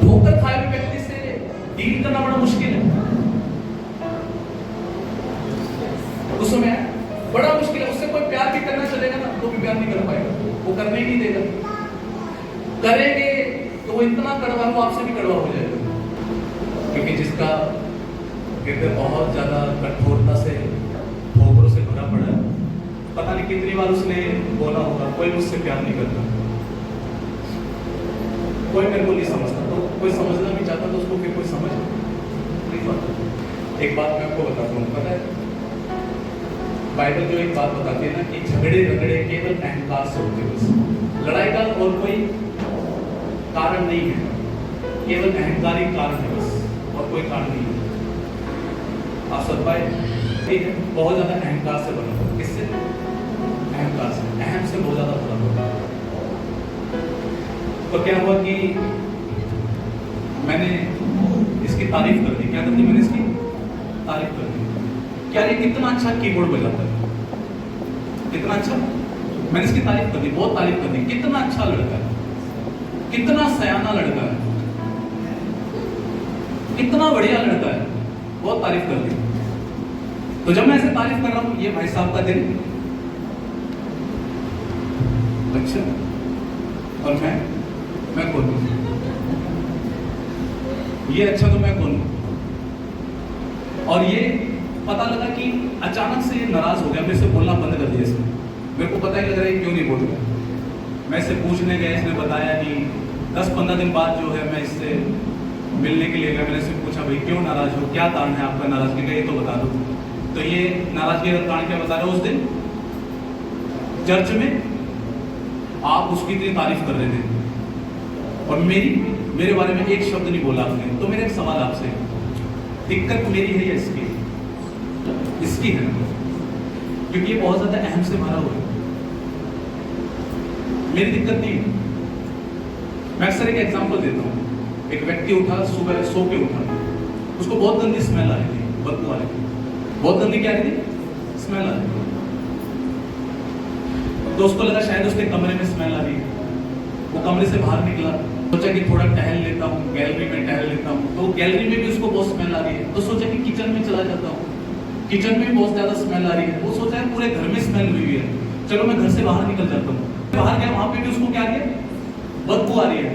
ठोकर खाए हुए व्यक्ति से डील करना बड़ा मुश्किल है, उस समय बड़ा मुश्किल है। उससे कोई प्यार भी करना चलेगा ना, तो भी प्यार नहीं कर पाएगा, वो करने ही नहीं देगा। करेंगे तो वो इतना कड़वा, वो आपसे भी कड़वा हो जाएगा, क्योंकि जिसका हृदय बहुत ज्यादा कठोरता से, ठोकरों से भरा पड़ा है, पता नहीं कितनी बार उसने बोला होगा, कोई मुझसे प्यार नहीं करता, कोई मेरे को नहीं समझता, तो कोई समझना नहीं चाहता, तो उसको फिर कोई समझ नहीं पाता। एक बात मैं आपको बताता हूँ, पता है बाइबल जो एक बात बताती है ना कि झगड़े रगड़े केवल अहंकार से होते हैं, बस लड़ाई का और कोई कारण नहीं है, केवल अहंकारी कारण है बस, और कोई कारण नहीं है। आप सब पाए, ठीक है, बहुत ज्यादा अहंकार से बना हुआ। किससे? अहंकार से, अहम से बहुत ज्यादा बना हुआ। तो क्या हुआ कि मैंने इसकी तारीफ कर दी। क्या कर दी? मैंने इसकी तारीफ कर दी। क्या ये कितना अच्छा कीबोर्ड बजाता है, कितना अच्छा, मैंने इसकी तारीफ कर दी, बहुत तारीफ कर दी, कितना अच्छा लड़का है, कितना सयाना लड़का है, कितना बढ़िया लड़का है, बहुत तारीफ कर दी। तो जब मैं ऐसे तारीफ कर रहा हूं, ये भाई साहब का दिल अच्छा, और मैं कौन हूं? ये अच्छा तो मैं कौन हूं? और ये पता लगा कि अचानक से ये नाराज हो गया, मेरे से बोलना बंद कर दिया इसने। मेरे को पता ही लग रहा है क्यों नहीं बोल रहा। मैं इससे पूछने गया, इसने बताया नहीं। 10-15 दिन बाद जो है मैं इससे मिलने के लिए गया, मैंने इससे पूछा भाई क्यों नाराज हो, क्या कारण है आपका नाराजगी का, ये तो बता दो। तो ये नाराजगी का कारण क्या बता रहे हो? उस दिन चर्च में आप उसकी इतनी तारीफ कर रहे थे और मेरे बारे में एक शब्द नहीं बोला आपने। तो मेरा एक सवाल आपसे, दिक्कत मेरी है या इसकी? इसकी है, क्योंकि ये बहुत ज्यादा अहम से भरा हुआ है। मेरी दिक्कत नहीं है। मैं अक्सर एक एग्जांपल देता हूँ। एक व्यक्ति उठा, सुबह सो के उठा, उसको बहुत गंदी स्मेल आ रही थी, बदबू आ रही थी, बहुत गंदी क्या आ रही थी? स्मेल आ रही थी। तो उसको लगा शायद उसके कमरे में स्मेल आ रही है। वो कमरे से बाहर निकला, सोचा कि थोड़ा टहल लेता हूँ, गैलरी में टहल लेता हूँ। तो गैलरी में भी उसको बहुत स्मेल आ रही है, तो सोचा कि किचन में चला जाता हूँ, किचन में बहुत ज्यादा स्मेल आ रही है। वो सोचा है पूरे घर में स्मेल हुई है, चलो मैं घर से बाहर निकल जाता हूँ। बाहर गया, वहां पे भी उसको क्या आ रही है? बदबू आ रही है।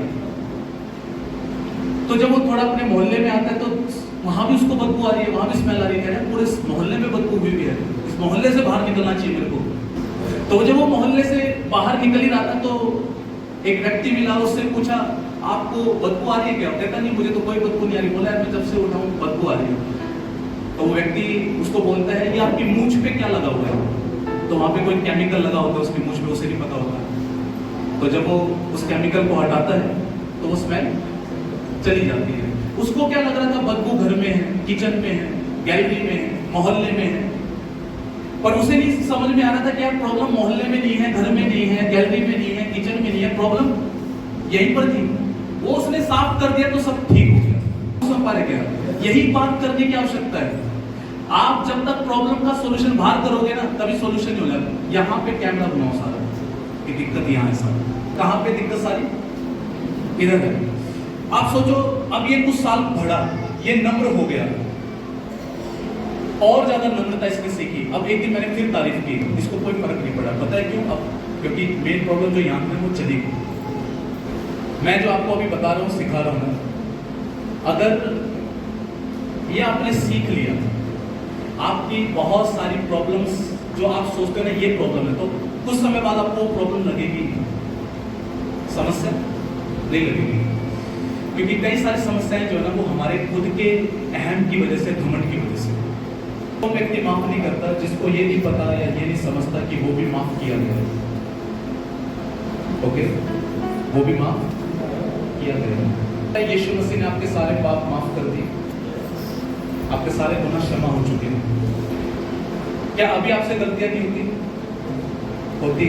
तो जब वो थोड़ा अपने मोहल्ले में आता है तो वहां भी उसको बदबू आ रही है, वहां भी स्मेल आ रही है। पूरे मोहल्ले में बदबू हुई है, इस मोहल्ले से बाहर निकलना चाहिए मेरे को। तो जब वो मोहल्ले से बाहर निकल ही रहा था तो एक व्यक्ति मिला, उससे पूछा आपको बदबू आ रही है क्या? कहता नहीं मुझे तो कोई बदबू नहीं आ रही। बोला मैं जब से उठा हूँ बदबू आ रही है। तो वो व्यक्ति उसको बोलता है ये आपकी मूंछ पे क्या लगा हुआ है? तो वहां पे कोई केमिकल लगा होता है उसकी मूंछ में, उसे नहीं पता होता। तो जब वो उस केमिकल को हटाता है तो वो स्मेल चली जाती है। उसको क्या लग रहा था, बदबू घर में है, किचन में है, गैलरी में है, मोहल्ले में है, पर उसे नहीं समझ में आ रहा था कि यार प्रॉब्लम मोहल्ले में नहीं है, घर में नहीं है, गैलरी में नहीं है, किचन में नहीं है, प्रॉब्लम यहीं पर थी। वो उसने साफ कर दिया तो सब ठीक हो गया। समझ पा रहे क्या? यही बात करने की आवश्यकता है। आप जब तक प्रॉब्लम का सॉल्यूशन बाहर करोगे ना, तभी सॉल्यूशन हो जाएगा। यहाँ पे कैमरा बनाओ सारा कि दिक्कत यहाँ है सब। कहाँ पे दिक्कत सारी? इधर है। आप सोचो, अब ये कुछ साल बढ़ा, ये नम्र हो गया, और ज्यादा नम्रता इसने सीखी। अब एक दिन मैंने फिर तारीफ की, इसको कोई फर्क नहीं पड़ा। पता है क्यों? अब क्योंकि मेन प्रॉब्लम जो यहाँ है वो चली गई। मैं जो आपको अभी बता रहा हूँ, सिखा रहा हूँ, अगर ये आपने सीख लिया, आपकी बहुत सारी प्रॉब्लम्स जो आप सोचते हो ना ये प्रॉब्लम है, तो कुछ समय बाद आपको वो प्रॉब्लम लगेगी, समस्या नहीं लगेगी। क्योंकि कई सारी समस्याएं जो है ना वो हमारे खुद के अहम की वजह से, घमंड की वजह से। तो व्यक्ति माफ नहीं करता जिसको ये नहीं पता या ये नहीं समझता कि वो भी माफ किया गया है। ओके, वो भी माफ किया गया है। यीशु मसीह ने आपके सारे पाप माफ कर दिए, आपके सारे गुनाह क्षमा हो चुके हैं। क्या अभी आपसे गलतियां नहीं होती? होती।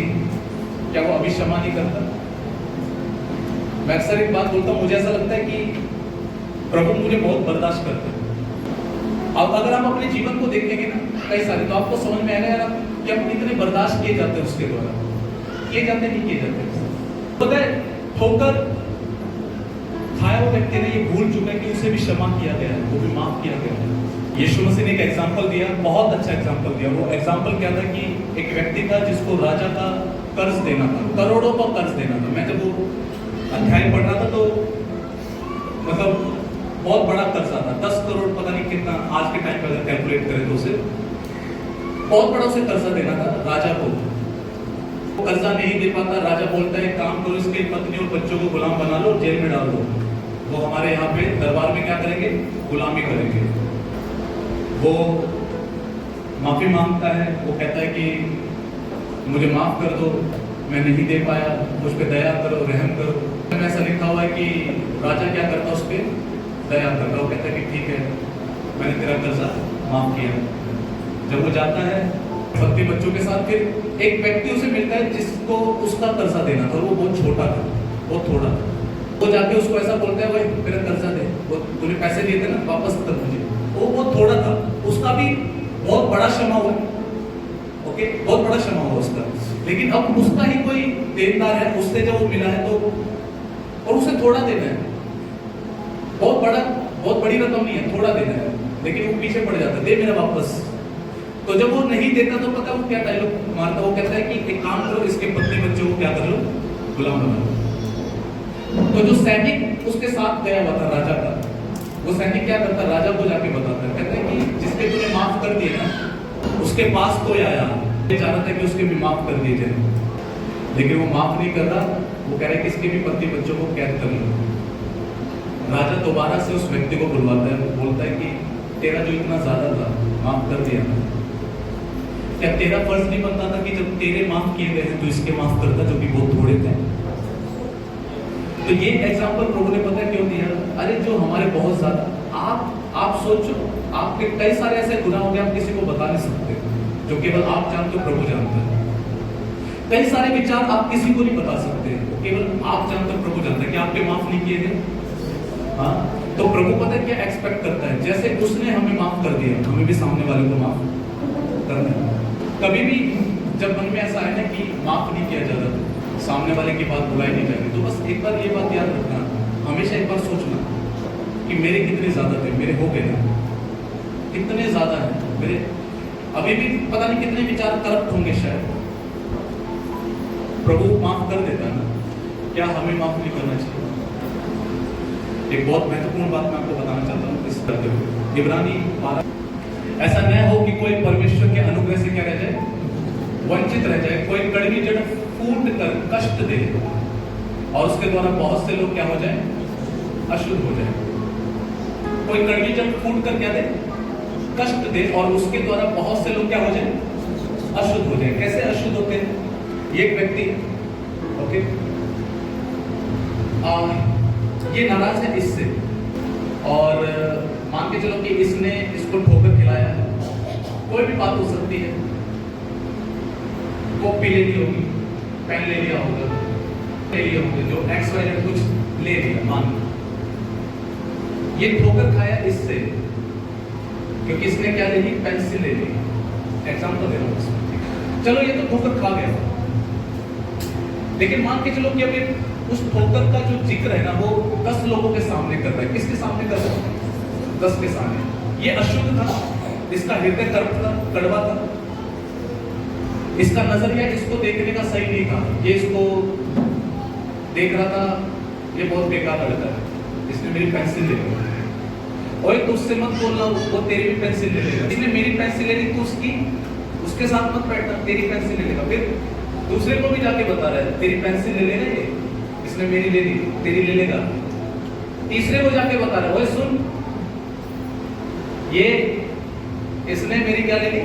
क्या वो अभी क्षमा नहीं करता? मैं अक्सर एक बात बोलता हूं, मुझे ऐसा लगता है कि प्रभु मुझे बहुत बर्दाश्त करते हैं। अब अगर आप अपने जीवन को देखेंगे ना कई सारे, तो आपको समझ में आएगा यार कि आप इतने बर्दाश्त किए जाते हैं उसके द्वारा, किए जाते नहीं किए जाते। पता है, ठोकर खाया हुआ व्यक्ति ने ये भूल चुका है कि उसे भी क्षमा किया गया है, वो भी माफ किया गया है। यीशु मसीह ने एक एग्जाम्पल दिया, बहुत अच्छा एग्जाम्पल दिया। वो एग्जाम्पल क्या था कि एक व्यक्ति था जिसको राजा का कर्ज देना था, करोड़ों का कर्ज देना था। मैं जब वो अध्याय पढ़ रहा था तो मतलब बहुत बड़ा कर्जा था, 10 करोड़, पता नहीं कितना आज के टाइम पर अगर कैलकुलेट करें तो उसे बहुत बड़ा उसे कर्जा देना था राजा को। वो कर्जा नहीं दे पाता, राजा बोलता है काम करो, इसके पत्नी और बच्चों को गुलाम बना लो, जेल में डाल दो। वो हमारे यहाँ पे दरबार में क्या करेंगे? गुलामी करेंगे। वो माफी मांगता है, वो कहता है कि मुझे माफ कर दो, मैं नहीं दे पाया, मुझ पे दया करो, रहम करो। ऐसा लिखा हुआ है कि राजा क्या करता, उस पर दया करता। वो कहता है कि ठीक है, मैंने तेरा कर्जा माफ किया। जब वो जाता है पत्नी बच्चों के साथ, फिर एक व्यक्ति उसे मिलता है जिसको उसका कर्जा देना था, वो बहुत छोटा था, बहुत थोड़ा था। वो जाके उसको ऐसा बोलता है, भाई मेरा कर्जा दे, वो तूने पैसे दिए थे ना, वापस कर मुझे। वो बहुत थोड़ा था, उसका भी बहुत बड़ा क्षमा हुआ। ओके, बहुत बड़ा क्षमा हुआ उसका। लेकिन अब उसका ही कोई देनदार है, उससे जब वो मिला है तो, और उसे थोड़ा देना है, बहुत बड़ी रकम नहीं है, थोड़ा देना है, लेकिन वो पीछे पड़ जाता है, दे मेरा वापस। तो जब वो नहीं देता तो पता वो क्या डायलॉग मारता, वो कहता है कि एक काम करो, इसके पत्नी बच्चों को क्या कर लो, गुलाम बना लो। तो जो सैनिक उसके साथ गया हुआ था राजा का, वो सैनिक क्या करता, राजा को जाके बताता है, कहता है कि जिसके तूने माफ कर दिए ना, उसके पास कोई आया, चाहता था कि उसके भी माफ कर दिए जाए, लेकिन वो माफ नहीं कर रहा। वो कह रहा है कि इसके भी पत्नी बच्चों को कैद कर लो। राजा दोबारा से उस व्यक्ति को बुलवाता है, बोलता है कि तेरा जो इतना ज्यादा था माफ कर दिया, क्या तेरा फर्ज नहीं बनता था कि जब तेरे माफ किए गए हैं तो इसके माफ करता जो कि बहुत थोड़े थे? तो ये एग्जांपल प्रभु ने पता है क्यों दिया? अरे जो हमारे बहुत ज्यादा, आप सोचो, आपके कई सारे ऐसे गुनाह हो गए आप किसी को बता नहीं सकते, जो केवल आप जानते हो, प्रभु जानता है। कई सारे विचार आप किसी को नहीं बता सकते, केवल आप जानते हो, प्रभु जानता है कि आपके माफ नहीं किए गए। हाँ, तो प्रभु पता है क्या एक्सपेक्ट करता है? जैसे उसने हमें माफ कर दिया, हमें भी सामने वाले को माफ करना है। कभी भी जब मन में ऐसा है ना कि माफ नहीं किया जाता, सामने वाले की बात बुलाई नहीं जाती, तो बस एक बार ये बात याद रखना, हमेशा एक बार सोचना कि मेरे कितने ज्यादा थे, मेरे हो गए ना, कितने ज्यादा है मेरे, अभी भी पता नहीं कितने विचार करप्ट होंगे शायद। प्रभु माफ कर देता ना, क्या हमें माफ नहीं करना चाहिए? एक बहुत महत्वपूर्ण बात मैं आपको बताना चाहता हूँ इस करते हुए, इब्रानी 12, ऐसा न हो कि कोई परमेश्वर के अनुग्रह से क्या रह जाए, वंचित रह जाए, कोई कड़वी जड़ फूट कर कष्ट दे और उसके द्वारा बहुत से लोग क्या हो जाए, अशुद्ध हो जाए। कोई कड़वी जड़ फूट कर क्या दे, कष्ट दे और उसके द्वारा बहुत से लोग क्या हो जाए, अशुद्ध हो जाए। कैसे अशुद्ध होते हैं? ये एक व्यक्ति, ओके, ये नाराज है इससे, और मान के चलो कि इसने इसको ठोकर खिलाया है, कोई भी बात हो सकती है, कॉपी ले ली होगी, पेन ले लिया होगा, ले लिया होगा, जो एक्स वाई जेड कुछ ले लिया, मान ये ठोकर खाया इससे, क्योंकि इसने क्या ले ली? पेंसिल ले ली। एग्जाम्पल दे रहा हूँ इसमें। चलो ये तो ठोकर खा गया, लेकिन मान के चलो कि अब ये उस ठोकर का जो जिक्र है ना वो 10 लोगों के सामने कर रहा है। किसके सामने कर रहा है? 10 के सामने। ये अशुद्ध था, इसका हृदय कर्म था, कड़वा था, इसका नजरिया इसको देखने का सही नहीं था। ये इसको देख रहा था, ये बहुत बेकार लड़का है, इसने मेरी पेंसिल ले ली, और तुझसे मत बोलना, वो तेरी भी पेंसिल ले लेगा। इसने मेरी पेंसिल ले ली, तू उसके साथ मत बैठना, तेरी पेंसिल ले लेगा। फिर दूसरे को भी जाके बता रहा है, तेरी पेंसिल ले लेगा, ये इसने मेरी ले ली, तेरी ले लेगा। तीसरे को जाके बता रहा है, ओए सुन, ये इसने मेरी क्या ले ली?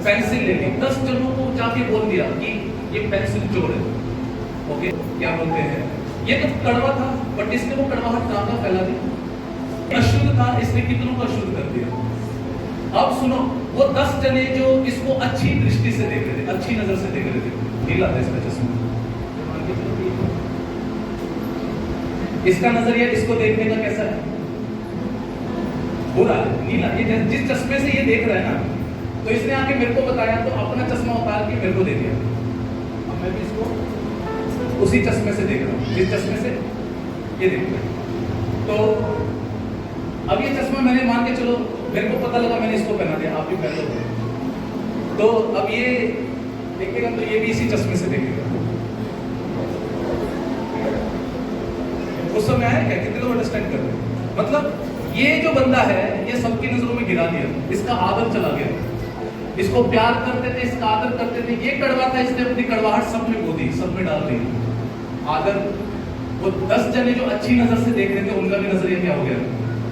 पेंसिल ले ली। 10 जनों को जाके बोल दिया कि ये पेंसिल चोर है। ओके, क्या बोलते हैं? ये तो कड़वा था, बट इसने वो कड़वाहट कहाँ फैला दी? अशुद्ध था, इसने कितनों को अशुद्ध कर दिया। अब सुनो, वो 10 जने जो इसको अच्छी दृष्टि से देख रहे थे, अच्छी नजर से देख रहे थे, नीला था इसका चश्मा, इसका नजरिया इसको देखने का कैसा है? बुरा है, नीला। ये जिस चश्मे से ये देख रहा है ना, तो इसने आके मेरे को बताया, तो अपना चश्मा उतार के मेरे को दे दिया। अब मैं भी इसको उसी चश्मे से देख रहा हूँ, जिस चश्मे से ये देख रहा है। तो अब ये चश्मा मैंने, मान के चलो मेरे को पता लगा, मैंने इसको पहना दिया, आप भी पहन लो, तो अब ये देखेगा तो ये भी इसी चश्मे से देखेगा। उस समय आया क्या? कितने लोग अंडरस्टैंड कर रहे हैं? मतलब ये जो बंदा है, ये सबकी नजरों में गिरा दिया, इसका आदर चला गया, इसको प्यार करते थे, इसका आदर करते थे। ये कड़वा था, इसने अपनी कड़वाहट सब में खो दी, सब में डाल दी आदर। वो 10 जने जो अच्छी नजर से देख रहे थे, उनका भी नजरिया क्या हो गया?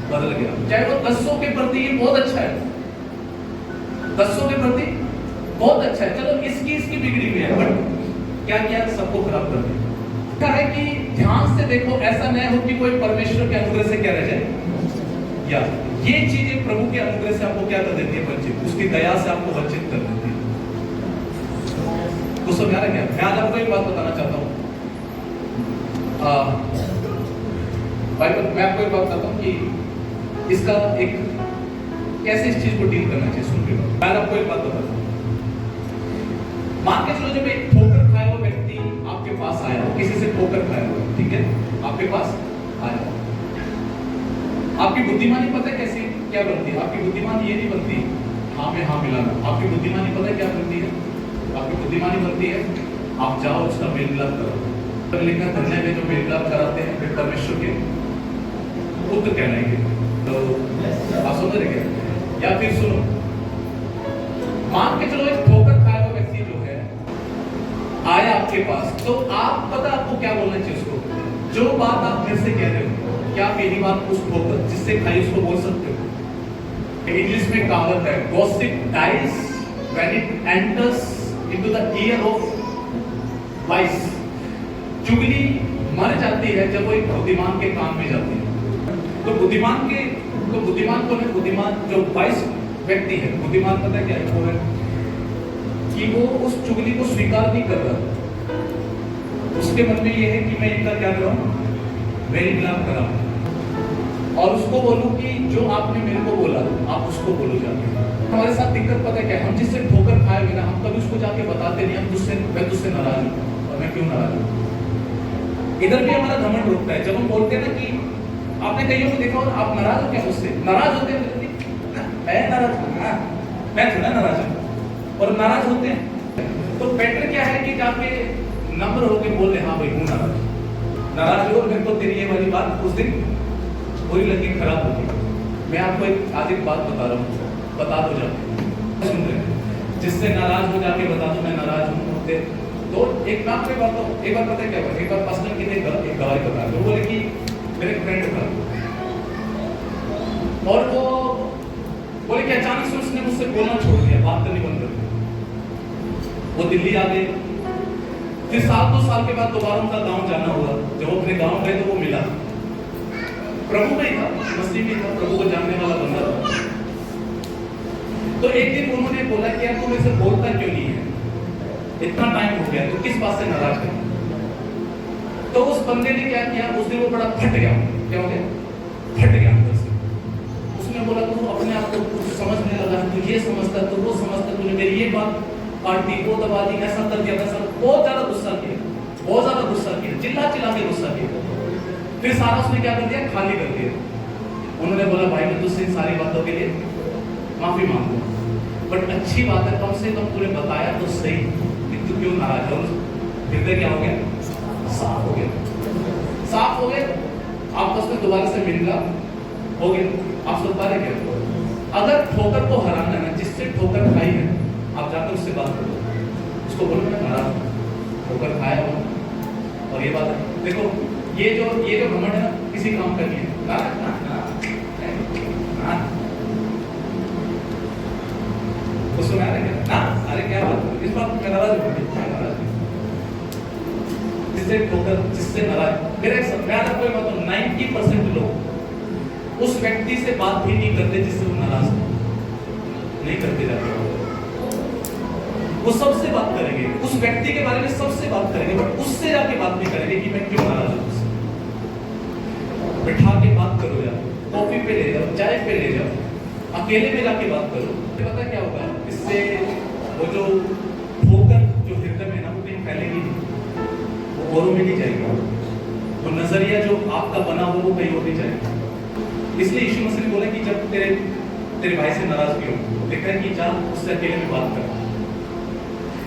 बदल गया। चाहे वो 10 के प्रति ये बहुत अच्छा है, 10 के प्रति बहुत अच्छा है, चलो इसकी बिगड़ी हुई है, बट क्या किया? सबको खराब कर दिया। क्या है कि ध्यान से देखो, ऐसा नहीं हो कि कोई परमेश्वर के अनुग्रह से क्या रह जाए, या ये चीजें प्रभु के अनुग्रह से आपको क्या कर देती है? वंचित, उसकी दया से आपको वंचित कर देती है। तो समझ आ रहा है क्या? मैं आज आपको एक बात बताना चाहता हूँ, बाइबल, मैं आपको एक बात बताता हूँ कि इसका एक कैसे इस चीज को डील करना चाहिए। सुन के मैं आपको एक बात बताता हूँ। मान के चलो जब एक ठोकर खाया हुआ व्यक्ति आपके पास आया, किसी से ठोकर खाया हुआ, ठीक है, आपके पास आया, आपकी बुद्धिमानी पता है कैसी क्या बनती है? आपकी बुद्धिमानी ये नहीं बनती हाँ में हाँ मिलाना। आपकी बुद्धिमानी पता है क्या बनती है? आपकी बुद्धिमानी बनती है, आप जाओ उसका मेल मिलाप करो, लेकर धन्य में जो मेल मिलाप कराते हैं वे परमेश्वर के पुत्र कहलाएंगे। तो आप समझ रहे क्या? या फिर सुनो, मान के चलो एक ठोकर खाया हुआ व्यक्ति जो है आया आपके पास, तो आप पता आपको क्या बोलना चाहिए उसको? जो बात आप मेरे से कह रहे हो, क्या आप यही बात उस ठोकर जिससे खाई उसको बोल सकते हो? इंग्लिश में कहावत है, gossip dies when it enters into the ear of wise। चुगली मर जाती है जब वो एक बुद्धिमान के कान में जाती है। तो बुद्धिमान को है, बुद्धिमान जो वाइस व्यक्ति है, बुद्धिमान पता है क्या है? वो है कि वो उस चुगली को स्वीकार नहीं कर रहा, उसके मन में ये है कि मैं इनका क्या करूं? मेरी खिलाफ कराऊं, और उसको बोलूं कि जो आपने मेरे को बोला आप उसको बोलो जाके। हमारे साथ दिक्कत पता है क्या? हम जिससे ठोकर खाए बिना हम कभी उसको जाके बताते नहीं, मैं तुझसे नाराज हूं, और मैं क्यों नाराज हूं। इधर भी हमारा घमंड रुकता है जब हम बोलते हैं ना कि आपने कईयों को देखा, और आप नाराज हो क्या मुझसे? नाराज होते हैं, मैं नाराज हूं, मैं थोड़ा नाराज हूं, और नाराज होते हैं। तो बेटर क्या है कि जाके नम्र होकर बोल रहे हाँ भाई हूं नाराज हो, मेरे को तेरी ये वाली बात उस दिन बुरी लगी, खराब होगी। मैं आपको आज एक बात बता रहा हूँ, बता दो जाके, सुन रहे, जिससे नाराज हो जाके बता दो मैं नाराज हूँ। तो एक मैं आपको एक बार पता है क्या हुआ? एक बार पर्सनल की एक गवाही बता, तो बोले कि मेरे फ्रेंड था, और वो बोले कि अचानक से उसने मुझसे बोलना छोड़ दिया, बात करनी बंद कर दी। वो दिल्ली आ गए। फिर 7-2 साल के बाद दोबारा उनका गांव जाना हुआ। जब वो अपने गांव गए तो वो मिला, प्रभु में ही था, मसीह में था, प्रभु को जानने वाला बंदा था। तो एक दिन उन्होंने बोला कि यार तुम ऐसे बोलता क्यों नहीं है, इतना टाइम हो गया, तो किस बात से नाराज है? तो उस बंदे ने क्या किया, उस दिन वो बड़ा फट गया। क्या हो गया? फट गया अंदर से। उसने बोला तू अपने आप को समझने लगा, तू ये समझता, तू वो समझता, तूने मेरी ये बात काटी, वो दबा दी, ऐसा कर दिया, वैसा। बहुत ज्यादा गुस्सा किया, बहुत ज्यादा गुस्सा किया, चिल्ला चिल्ला के गुस्सा किया। फिर सारा उसने क्या कर दिया, खाली कर दिया। उन्होंने बोला भाई मैं तुझसे इन सारी बातों के लिए माफी मांगू, बट अच्छी बात है कम से कम तूने बताया तो सही कि तू क्यों नाराज है। हृदय क्या हो गया? साफ हो गया, साफ हो गया। आपस में दोबारा से मिलना हो गया। आप सुन पा रहे क्या? अगर ठोकर को हराना है, जिससे ठोकर खाई है, आप जाकर उससे बात करो, उसको बोलो मैं नाराज हूं, ठोकर खाया हो। और ये बात है, देखो ये जो घमंड है ना, किसी काम का नहीं है। नाराज ना तो सुना रहे क्या ना? अरे क्या बात, इस बात में नाराज हो गई, जिससे ठोकर, जिससे नाराज। मेरे मैं कोई बात 90% लोग उस व्यक्ति से बात भी नहीं करते जिससे वो नाराज नहीं करते जाते। वो सबसे बात करेंगे, उस व्यक्ति के बारे में सबसे बात करेंगे, बट उससे जाके बात नहीं करेंगे कि मैं क्यों नाराज हूं। बिठा के बात करो यार, कॉफी पे ले जाओ, चाय पे ले जाओ, अकेले में जाके बात करो। पता क्या होगा इससे? वो जो ठोकर जो हृदय में ना, वो कहीं फैलेगी नहीं, वो औरों में नहीं जाएगा। वो नजरिया जो आपका बना हो वो कहीं और नहीं जाएगा। इसलिए यीशु मसीह ने बोला कि जब तेरे भाई से नाराजगी हो, लिखा है कि जा उससे अकेले में बात कर।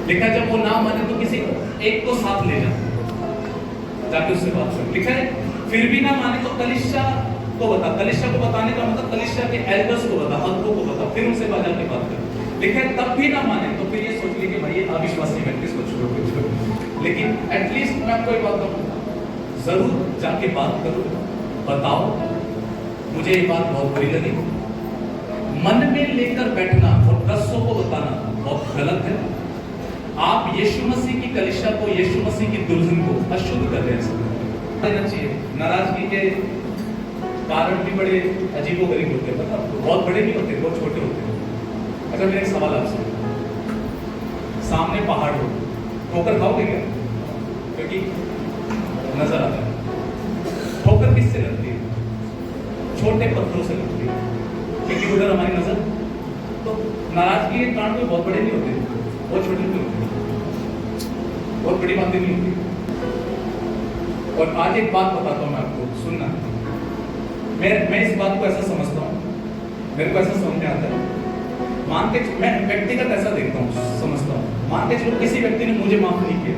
लिखा जब वो ना माने तो किसी एक को साथ ले जा, जाके उससे बात कर। लिखा है फिर भी ना माने तो कलीसिया को बता। कलीसिया को बताने का मतलब कलीसिया के एल्डर्स को बता, अगुओं को बता, फिर उनसे बाजार की बात कर। लिखा है तब भी ना माने तो फिर ये सोच ली कि भाई ये अविश्वासी व्यक्ति, इसको छोड़ो। लेकिन एटलीस्ट मैं आपको एक बात कहूँ, जरूर जाके बात करो, बताओ मुझे ये बात बहुत बुरी लगी। मन में लेकर बैठना और रस्सों को बताना बहुत गलत है। आप यीशु मसीह की कलीसिया को, यीशु मसीह की दुल्हन को अशुद्ध कर रहे हैं। देना चाहिए। नाराजगी के कारण भी बड़े अजीबोगरीब होते हैं, मतलब बहुत बड़े नहीं होते, बहुत छोटे होते हैं। अच्छा मेरा एक सवाल आपसे, सामने पहाड़ हो, ठोकर खाओगे क्या? क्योंकि नजर आता है। ठोकर किससे लगती है? छोटे पत्थरों से लगती है, क्योंकि उधर हमारी नजर। तो नाराजगी के कारण कोई बहुत बड़े नहीं होते, बहुत छोटे छोटे होते हैं, बहुत बड़ी बातें नहीं होती। और आज एक बात बताता हूं मैं आपको, सुनना। मैं इस बात को ऐसा समझता हूं, मेरे को ऐसा समझ में आता है। मान के मैं व्यक्तिगत ऐसा देखता हूं, समझता हूं। मान के चलो किसी व्यक्ति ने मुझे माफ नहीं किया,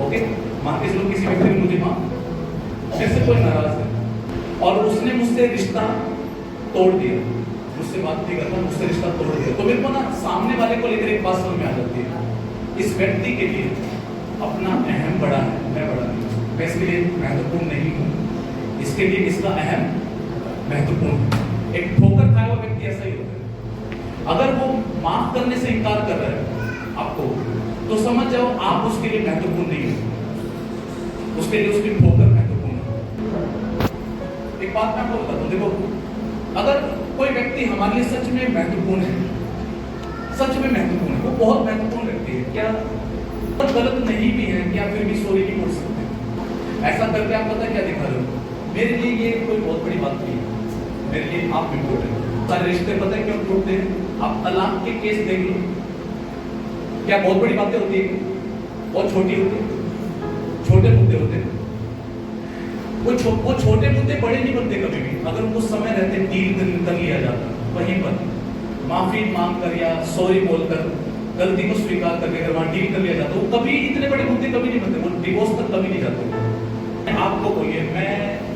ओके, मान के चलो किसी व्यक्ति ने मुझे माफ, फिर से कोई नाराज है और उसने मुझसे रिश्ता तोड़ दिया, मुझसे बात नहीं करता, मुझसे रिश्ता तोड़ दिया, तो मेरे को ना सामने वाले को लेकर एक बात समझ में आ जाती है, इस व्यक्ति के लिए अपना अहम बड़ा है, मैं बड़ा नहीं, मैं इसके लिए महत्वपूर्ण नहीं हूँ, इसके लिए इसका अहम महत्वपूर्ण है। एक ठोकर खाया हुआ व्यक्ति ऐसा ही होता है। अगर वो माफ करने से इनकार कर रहा है आपको, तो समझ जाओ आप उसके लिए महत्वपूर्ण नहीं हो, उसके लिए उसकी ठोकर महत्वपूर्ण है। एक बात मैं आपको बताता हूँ, देखो अगर कोई व्यक्ति हमारे लिए सच में महत्वपूर्ण है, सच में महत्वपूर्ण है, वो बहुत महत्वपूर्ण व्यक्ति है, क्या गलत नहीं भी है, क्या फिर भी सॉरी नहीं बोल सकते? ऐसा करके आप पता क्या दिखा रहे हो? मेरे लिए ये कोई बहुत बड़ी बात नहीं है, मेरे लिए आप इम्पोर्टेंट। सारे रिश्ते पता है क्यों टूटते हैं? आप तलाक के केस देख लो, क्या बहुत बड़ी बातें होती है? बहुत छोटी होती है, छोटे मुद्दे होते हैं। वो छोटे मुद्दे बड़े नहीं बनते कभी भी, अगर उनको समय रहते डील कर लिया जाता, वहीं पर माफी मांगकर या सॉरी बोलकर गलती को स्वीकार करके अगर वहां डील कर लिया जाता, वो कभी इतने बड़े मुद्दे कभी नहीं बनते, वो डिवोर्स तक कभी नहीं जाते। आपको बोलिए मैं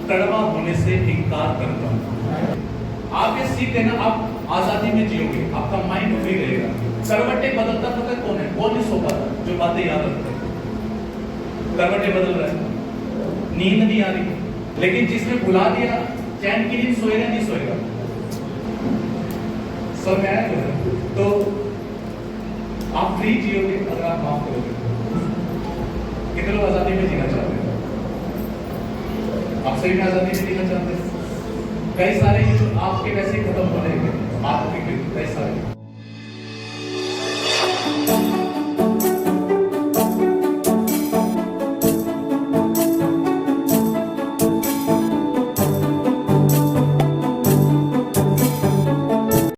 कड़वा होने से इनकार करता हूं। आप ये सीख लेना, आप आजादी में जियोगे, आपका माइंड फ्री रहेगा। करवटे बदलता पता है कौन है? कौन नहीं सो पाता, जो बातें याद रखते हैं। करवटे बदल रहा है, नींद नहीं आ रही, लेकिन जिसने भुला दिया चैन की नींद सोएगा नहीं सोएगा। सब में आया तो आप फ्री जियोगे अगर आप माफ करोगे। कितने लोग आजादी में जीना चाहते हैं? आप सही में आजादी में जीना चाहते हैं? कई सारे जो आपके वैसे खत्म होने हैं आपके कई सारे